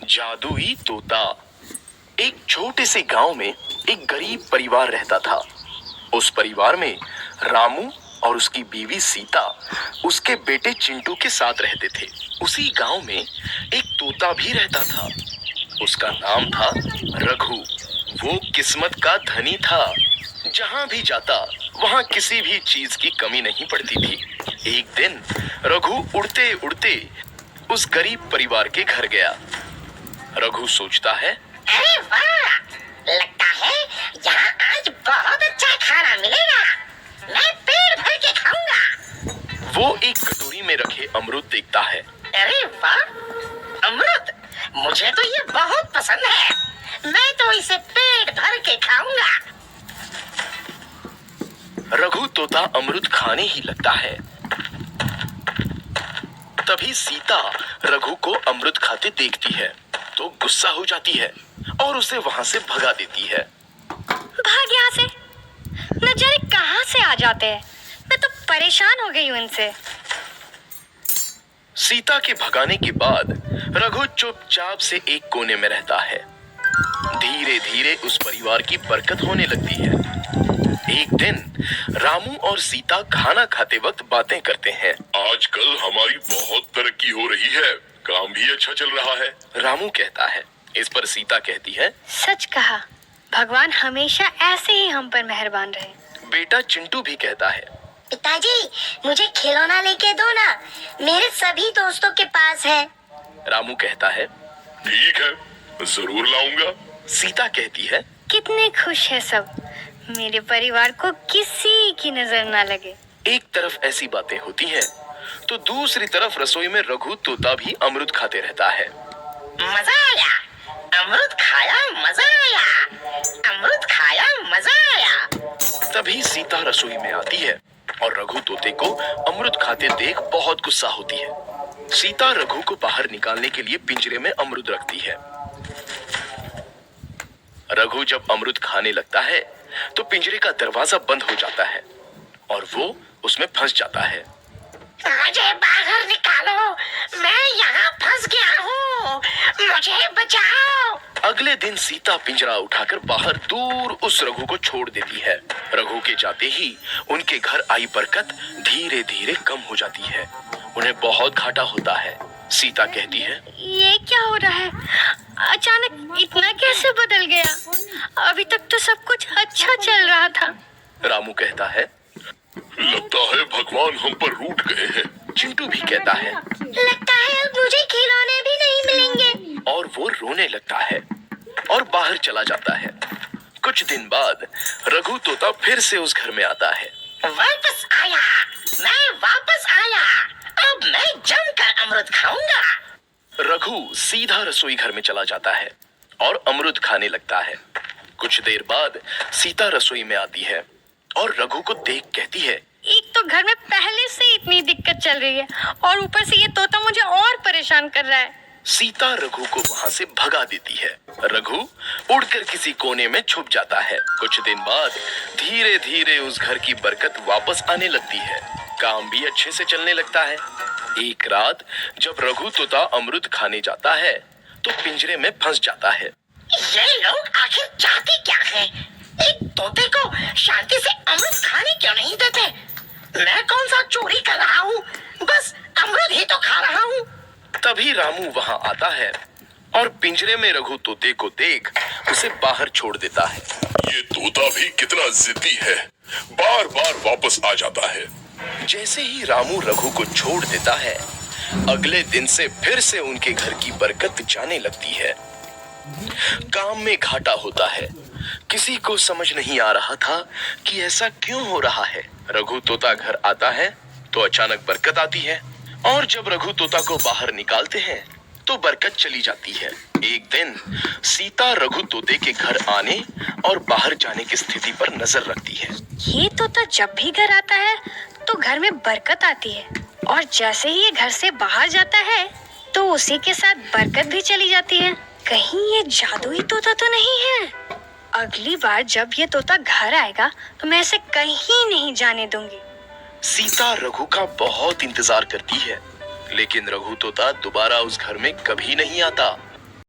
जादुई तोता। एक छोटे से गांव में एक गरीब परिवार रहता था। उस परिवार में रामू और उसकी बीवी सीता उसके बेटे चिंटू के साथ रहते थे। उसी गांव में एक तोता भी रहता था। उसका नाम था रघु। वो किस्मत का धनी था। जहां भी जाता वहां किसी भी चीज की कमी नहीं पड़ती थी। एक दिन रघु उड़ते उड़ते उस गरीब परिवार के घर गया। रघु सोचता है, अरे वाह, लगता है यहाँ आज बहुत अच्छा खाना मिलेगा। मैं पेट भर के खाऊंगा। वो एक कटोरी में रखे अमरूद देखता है। अरे वाह, अमरूद, मुझे तो ये बहुत पसंद है। मैं तो इसे पेट भर के खाऊंगा। रघु तोता अमरूद खाने ही लगता है। तभी सीता रघु को अमरूद खाते देखती है तो गुस्सा हो जाती है और उसे वहां से भगा देती है। भाग यहाँ से, न जाने कहां से आ जाते हैं। मैं तो परेशान हो गई हूँ इनसे। सीता के भगाने के बाद रघु चुपचाप से एक कोने में रहता है। धीरे धीरे उस परिवार की बरकत होने लगती है। एक दिन रामू और सीता खाना खाते वक्त बातें करते हैं। आजकल हमारी बहुत तरक्की हो रही है, काम भी अच्छा चल रहा है। रामू कहता है। इस पर सीता कहती है, सच कहा, भगवान हमेशा ऐसे ही हम पर मेहरबान रहे। बेटा चिंटू भी कहता है, पिताजी, मुझे खिलौना लेके दो ना, मेरे सभी दोस्तों के पास है। रामू कहता है, ठीक है, जरूर लाऊंगा। सीता कहती है, कितने खुश है सब, मेरे परिवार को किसी की नजर ना लगे। एक तरफ ऐसी बातें होती हैं, तो दूसरी तरफ रसोई में रघु तोता भी अमरूद खाते रहता है। मजा आया, अमरूद खाया, मजा आया, अमरूद खाया, मजा आया। तभी सीता रसोई में आती है और रघु तोते को अमरूद खाते देख बहुत गुस्सा होती है। सीता रघु को बाहर निकालने के लिए पिंजरे में अमरूद रखती है। रघु जब अमरूद खाने लगता है तो पिंजरे का दरवाजा बंद हो जाता है और वो उसमें फंस जाता है। मुझे बाहर निकालो, मैं यहाँ फंस गया हूँ, मुझे बचाओ। अगले दिन सीता पिंजरा उठाकर बाहर दूर उस रघु को छोड़ देती है। रघु के जाते ही उनके घर आई बरकत धीरे धीरे कम हो जाती है। उन्हें बहुत घाटा होता है। सीता कहती है, ये क्या हो रहा है? अचानक इतना कैसे बदल गया? अभी तक तो सब कुछ अच्छा चल रहा था। रामू कहता है, लगता है भगवान हम पर रूठ गए हैं। चिंटू भी कहता है, लगता है अब मुझे खिलौने भी नहीं मिलेंगे। और वो रोने लगता है और बाहर चला जाता है। कुछ दिन बाद रघु तोता फिर से उस घर में आता है। वापस आया, मैं वापस आया, अब मैं जमकर अमरूद खाऊंगा। रघु सीधा रसोई घर में चला जाता है और अमरूद खाने लगता है। कुछ देर बाद सीता रसोई में आती है और रघु को देख कहती है, एक तो घर में पहले से इतनी दिक्कत चल रही है और ऊपर से ये तोता मुझे और परेशान कर रहा है। सीता रघु को वहां से भगा देती है। रघु उड़कर किसी कोने में छुप जाता है। कुछ दिन बाद धीरे धीरे उस घर की बरकत वापस आने लगती है। काम भी अच्छे से चलने लगता है। एक रात जब रघु तोता अमरूद खाने जाता है तो पिंजरे में फंस जाता है। ये लोग आखिर चाहते क्या हैं? एक तोते को शांति से अमरूद खाने क्यों नहीं देते? मैं कौन सा चोरी कर रहा हूँ? बस अमरूद ही तो खा रहा हूँ। तभी रामू वहां आता है और पिंजरे में रघु तोते को देख उसे बाहर छोड़ देता है। ये तोता भी कितना जिद्दी है, बार बार वापस आ जाता है। जैसे ही रामू रघु को छोड़ देता है, अगले दिन से फिर से उनके घर की बरकत जाने लगती है। काम में घाटा होता है। किसी को समझ नहीं आ रहा था कि ऐसा क्यों हो रहा है। रघु तोता घर आता है तो अचानक बरकत आती है और जब रघु तोता को बाहर निकालते हैं तो बरकत चली जाती है। एक दिन सीता रघु तोते के घर आने और बाहर जाने की स्थिति पर नजर रखती है। ये तोता जब भी घर आता है तो घर में बरकत आती है और जैसे ही ये घर से बाहर जाता है तो उसी के साथ बरकत भी चली जाती है। कहीं ये जादुई तोता तो नहीं है? अगली बार जब ये तोता घर आएगा तो मैं इसे कहीं नहीं जाने दूंगी। सीता रघु का बहुत इंतजार करती है, लेकिन रघु तोता दोबारा उस घर में कभी नहीं आता।